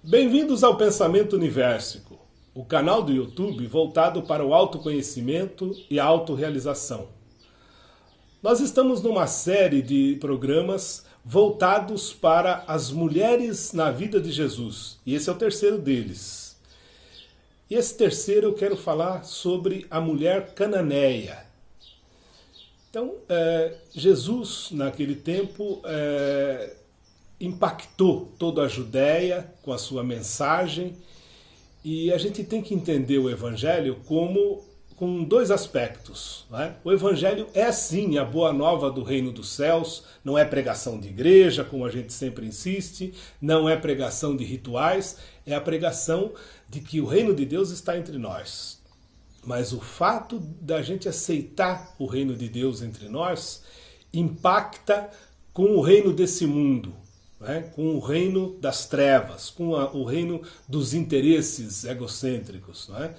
Bem-vindos ao Pensamento Universico, o canal do YouTube voltado para o autoconhecimento e a autorrealização. Nós estamos numa série de programas voltados para as mulheres na vida de Jesus, e esse é o terceiro deles. E esse terceiro eu quero falar sobre a mulher cananeia. Então, Jesus, naquele tempo, impactou toda a Judéia com a sua mensagem, e a gente tem que entender o Evangelho com dois aspectos. Não é? O Evangelho é sim a boa nova do reino dos céus, não é pregação de igreja, como a gente sempre insiste, não é pregação de rituais, é a pregação de que o reino de Deus está entre nós. Mas o fato da gente aceitar o reino de Deus entre nós impacta com o reino desse mundo, né? Com o reino das trevas, com o reino dos interesses egocêntricos. Não é?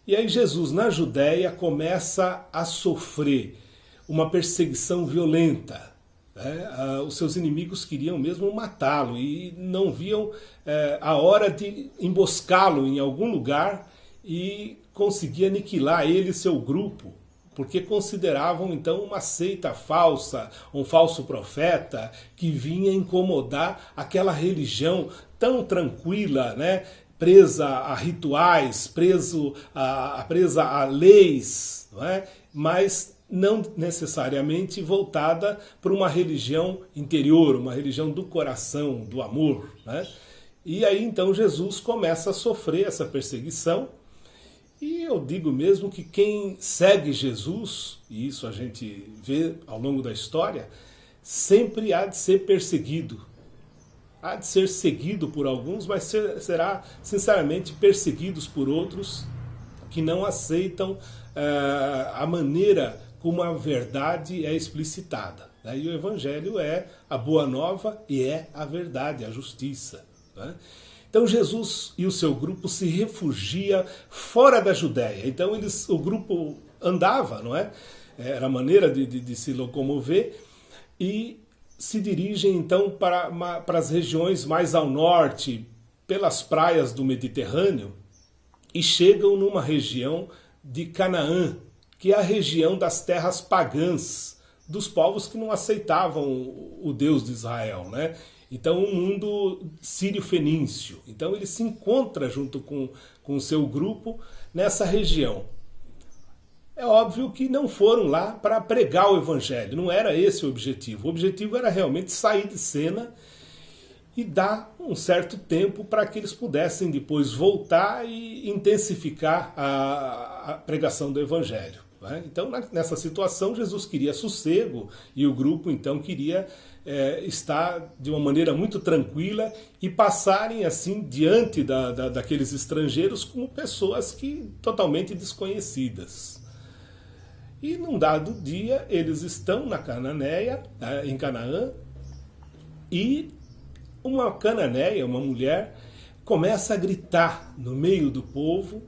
E aí Jesus, na Judéia, começa a sofrer uma perseguição violenta. Né? Os seus inimigos queriam mesmo matá-lo e não viam a hora de emboscá-lo em algum lugar e conseguir aniquilar ele e seu grupo, porque consideravam então uma seita falsa, um falso profeta que vinha incomodar aquela religião tão tranquila, né? Presa a rituais, presa a leis, não é? Mas não necessariamente voltada para uma religião interior, uma religião do coração, do amor. Né? E aí então Jesus começa a sofrer essa perseguição. E eu digo mesmo que quem segue Jesus, e isso a gente vê ao longo da história, sempre há de ser perseguido. Há de ser seguido por alguns, mas será sinceramente perseguidos por outros que não aceitam a maneira como a verdade é explicitada. Né? E o Evangelho é a boa nova e é a verdade, a justiça. Né? Então Jesus e o seu grupo se refugia fora da Judéia. Então o grupo andava, não é? Era a maneira de se locomover, e se dirigem então para as regiões mais ao norte, pelas praias do Mediterrâneo, e chegam numa região de Canaã, que é a região das terras pagãs, dos povos que não aceitavam o Deus de Israel, né? Então o mundo sírio-fenício. Então ele se encontra junto com o seu grupo nessa região. É óbvio que não foram lá para pregar o Evangelho, não era esse o objetivo. O objetivo era realmente sair de cena e dar um certo tempo para que eles pudessem depois voltar e intensificar a pregação do Evangelho. Né? Então, nessa situação, Jesus queria sossego e o grupo então queria estar de uma maneira muito tranquila e passarem assim diante daqueles estrangeiros como pessoas totalmente desconhecidas. E num dado dia eles estão na Cananeia, em Canaã, e uma cananeia, uma mulher, começa a gritar no meio do povo,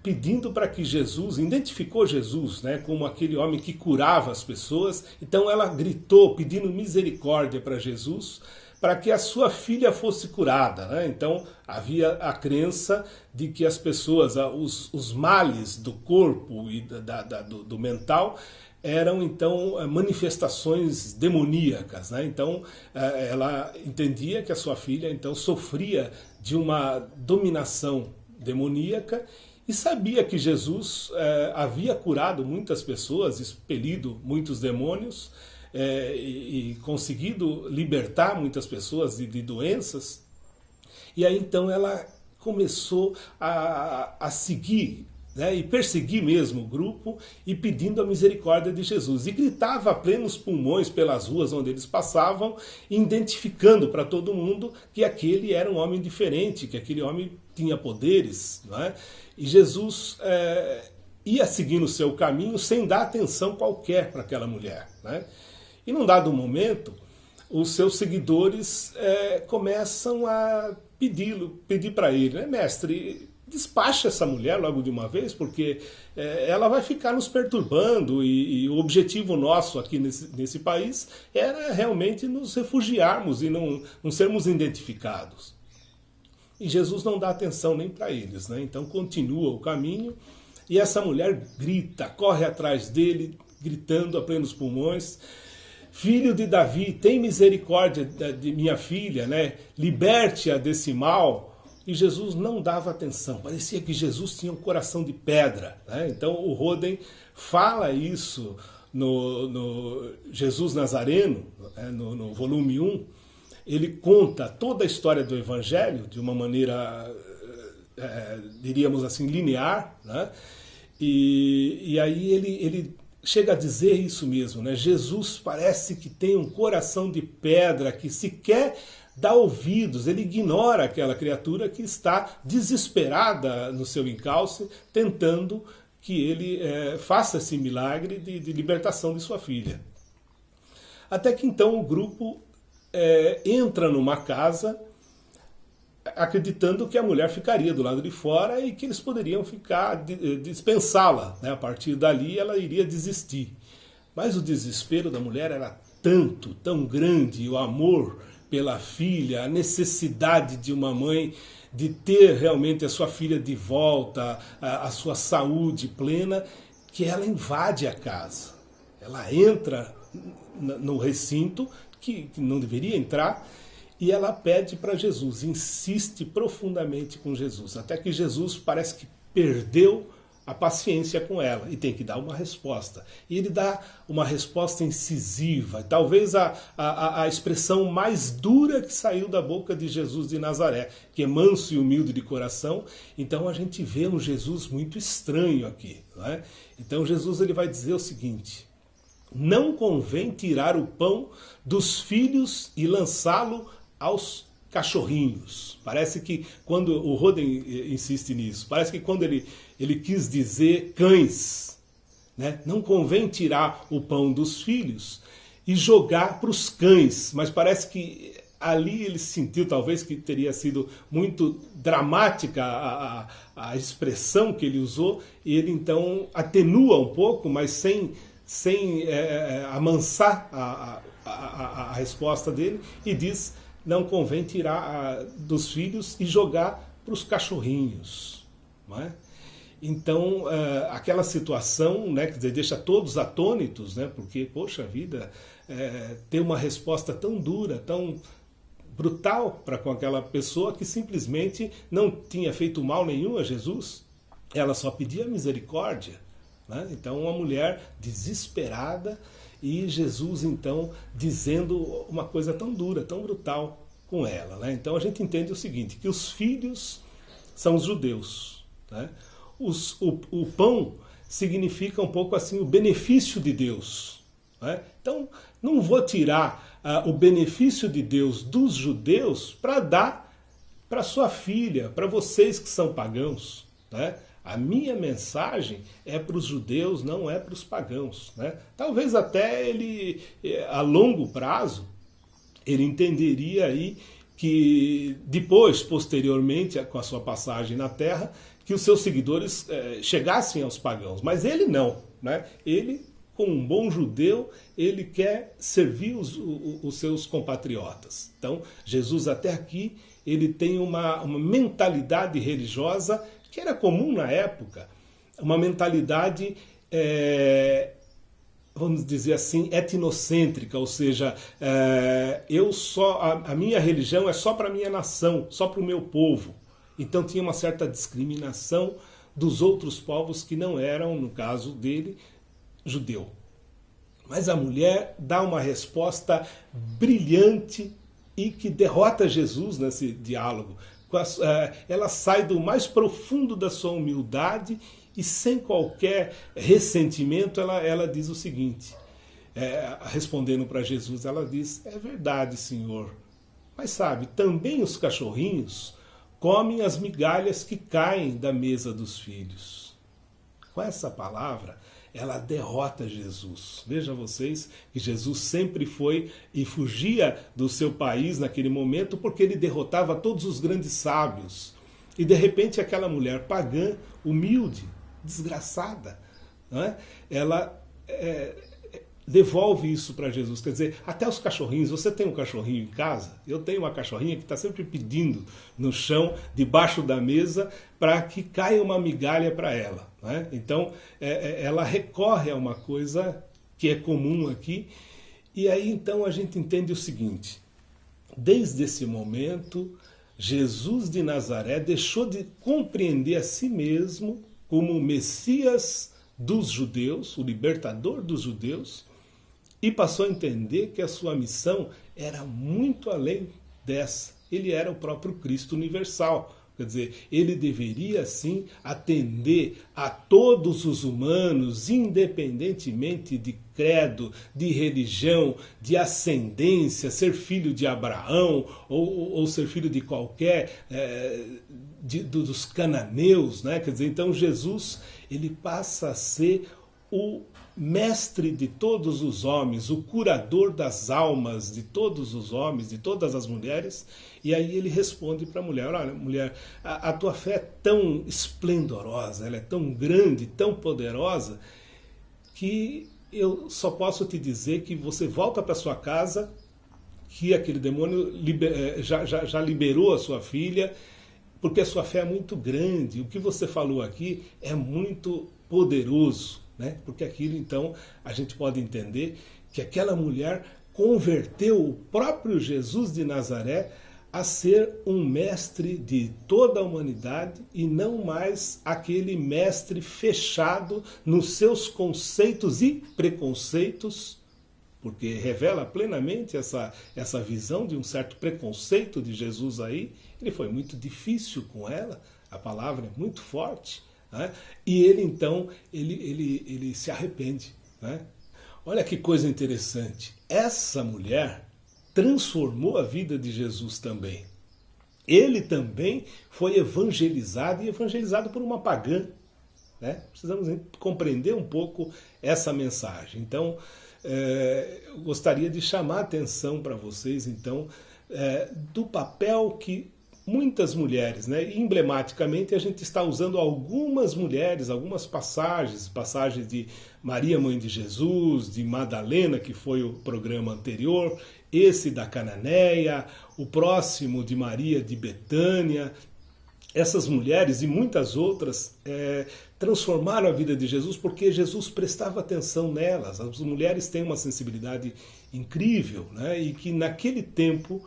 pedindo para que Jesus, identificou Jesus, né, como aquele homem que curava as pessoas. Então ela gritou pedindo misericórdia para Jesus, para que a sua filha fosse curada. Né? Então havia a crença de que as pessoas, os males do corpo e do mental, eram então manifestações demoníacas. Né? Então ela entendia que a sua filha então sofria de uma dominação demoníaca, e sabia que Jesus havia curado muitas pessoas, expelido muitos demônios, e conseguido libertar muitas pessoas de doenças. E aí então ela começou a seguir, né, e perseguir mesmo o grupo, e pedindo a misericórdia de Jesus. E gritava a plenos pulmões pelas ruas onde eles passavam, identificando para todo mundo que aquele era um homem diferente, que aquele homem tinha poderes. Não é? E Jesus ia seguindo o seu caminho sem dar atenção qualquer para aquela mulher. Né? E num dado momento, os seus seguidores começam a pedir para ele, né? Mestre, despacha essa mulher logo de uma vez, porque ela vai ficar nos perturbando, e o objetivo nosso aqui nesse país era realmente nos refugiarmos e não sermos identificados. E Jesus não dá atenção nem para eles, né? Então continua o caminho e essa mulher grita, corre atrás dele, gritando a plenos pulmões: Filho de Davi, tem misericórdia de minha filha, né? Liberte-a desse mal. E Jesus não dava atenção, parecia que Jesus tinha um coração de pedra, né? Então o Roden fala isso no Jesus Nazareno, né? no volume 1, ele conta toda a história do Evangelho de uma maneira, diríamos assim, linear, né? E aí ele chega a dizer isso mesmo, né? Jesus parece que tem um coração de pedra que sequer dá ouvidos, ele ignora aquela criatura que está desesperada no seu encalço, tentando que ele faça esse milagre de libertação de sua filha. Até que então o grupo entra numa casa acreditando que a mulher ficaria do lado de fora e que eles poderiam dispensá-la, né? A partir dali ela iria desistir. Mas o desespero da mulher era tão grande, e o amor pela filha, a necessidade de uma mãe de ter realmente a sua filha de volta, a sua saúde plena, que ela invade a casa. Ela entra no recinto, que não deveria entrar, e ela pede para Jesus, insiste profundamente com Jesus, até que Jesus parece que perdeu a paciência com ela e tem que dar uma resposta. E ele dá uma resposta incisiva, talvez a expressão mais dura que saiu da boca de Jesus de Nazaré, que é manso e humilde de coração. Então a gente vê um Jesus muito estranho aqui, não é? Então Jesus ele vai dizer o seguinte: não convém tirar o pão dos filhos e lançá-lo aos cachorrinhos. Parece que quando o Roden insiste nisso, parece que quando ele quis dizer cães, né? Não convém tirar o pão dos filhos e jogar para os cães, mas parece que ali ele sentiu talvez que teria sido muito dramática a expressão que ele usou, e ele então atenua um pouco, mas sem amansar a resposta dele, e diz: não convém tirar dos filhos e jogar para os cachorrinhos, não é? Então, aquela situação, né, quer dizer, deixa todos atônitos, né, porque, poxa vida, ter uma resposta tão dura, tão brutal para com aquela pessoa que simplesmente não tinha feito mal nenhum a Jesus, ela só pedia misericórdia, né? Então, uma mulher desesperada, e Jesus então dizendo uma coisa tão dura, tão brutal com ela, né? Então a gente entende o seguinte, que os filhos são os judeus, né? O pão significa um pouco assim o benefício de Deus, né? Então não vou tirar o benefício de Deus dos judeus para dar para sua filha, para vocês que são pagãos, né? A minha mensagem é para os judeus, não é para os pagãos, né? Talvez até ele, a longo prazo, ele entenderia aí que depois, posteriormente, com a sua passagem na Terra, que os seus seguidores chegassem aos pagãos. Mas ele não, né? Ele, como um bom judeu, ele quer servir os seus compatriotas. Então, Jesus até aqui, ele tem uma mentalidade religiosa que era comum na época, uma mentalidade, vamos dizer assim, etnocêntrica, ou seja, a minha religião é só para a minha nação, só para o meu povo. Então tinha uma certa discriminação dos outros povos que não eram, no caso dele, judeu. Mas a mulher dá uma resposta brilhante e que derrota Jesus nesse diálogo. Ela sai do mais profundo da sua humildade e sem qualquer ressentimento ela diz o seguinte, respondendo para Jesus, ela diz: é verdade, Senhor, mas sabe, também os cachorrinhos comem as migalhas que caem da mesa dos filhos. Com essa palavra, ela derrota Jesus. Veja vocês que Jesus sempre foi e fugia do seu país naquele momento porque ele derrotava todos os grandes sábios. E de repente aquela mulher pagã, humilde, desgraçada, não é? Ela devolve isso para Jesus. Quer dizer, até os cachorrinhos, você tem um cachorrinho em casa? Eu tenho uma cachorrinha que está sempre pedindo no chão, debaixo da mesa, para que caia uma migalha para ela. Né? Então, ela recorre a uma coisa que é comum aqui, e aí então a gente entende o seguinte: desde esse momento, Jesus de Nazaré deixou de compreender a si mesmo como o Messias dos judeus, o libertador dos judeus, e passou a entender que a sua missão era muito além dessa. Ele era o próprio Cristo universal. Quer dizer, ele deveria sim atender a todos os humanos, independentemente de credo, de religião, de ascendência, ser filho de Abraão ou ser filho de qualquer dos cananeus, né? Quer dizer, então Jesus ele passa a ser o mestre de todos os homens, o curador das almas de todos os homens, de todas as mulheres. E aí ele responde para a mulher: olha, mulher, a tua fé é tão esplendorosa, ela é tão grande, tão poderosa, que eu só posso te dizer que você volta para sua casa, que aquele demônio já liberou a sua filha, porque a sua fé é muito grande, o que você falou aqui é muito poderoso. Né? Porque aquilo, então, a gente pode entender que aquela mulher converteu o próprio Jesus de Nazaré a ser um mestre de toda a humanidade e não mais aquele mestre fechado nos seus conceitos e preconceitos, porque revela plenamente essa visão de um certo preconceito de Jesus aí. Ele foi muito difícil com ela, a palavra é muito forte. Né? E ele então ele se arrepende. Né? Olha que coisa interessante. Essa mulher transformou a vida de Jesus também. Ele também foi evangelizado e evangelizado por uma pagã. Né? Precisamos compreender um pouco essa mensagem. Então, eu gostaria de chamar a atenção para vocês então do papel que muitas mulheres, né? E emblematicamente a gente está usando algumas mulheres, algumas passagens de Maria, mãe de Jesus, de Madalena, que foi o programa anterior, esse da Cananeia, o próximo de Maria de Betânia. Essas mulheres e muitas outras transformaram a vida de Jesus porque Jesus prestava atenção nelas. As mulheres têm uma sensibilidade incrível, né? E que naquele tempo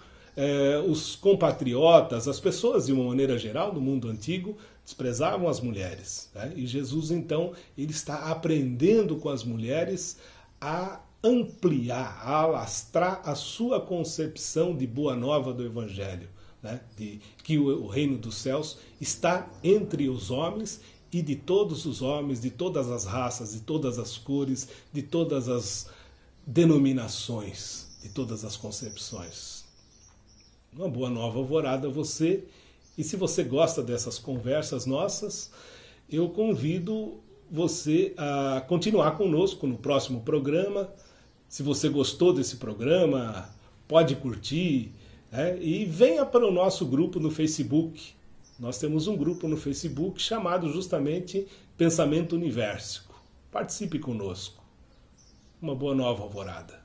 os compatriotas, as pessoas de uma maneira geral do mundo antigo, desprezavam as mulheres. Né? E Jesus então ele está aprendendo com as mulheres a ampliar, a alastrar a sua concepção de boa nova do Evangelho. Né? De que o reino dos céus está entre os homens e de todos os homens, de todas as raças, de todas as cores, de todas as denominações, de todas as concepções. Uma boa nova alvorada a você. E se você gosta dessas conversas nossas, eu convido você a continuar conosco no próximo programa. Se você gostou desse programa, pode curtir, né? E venha para o nosso grupo no Facebook. Nós temos um grupo no Facebook chamado justamente Pensamento Universico. Participe conosco. Uma boa nova alvorada.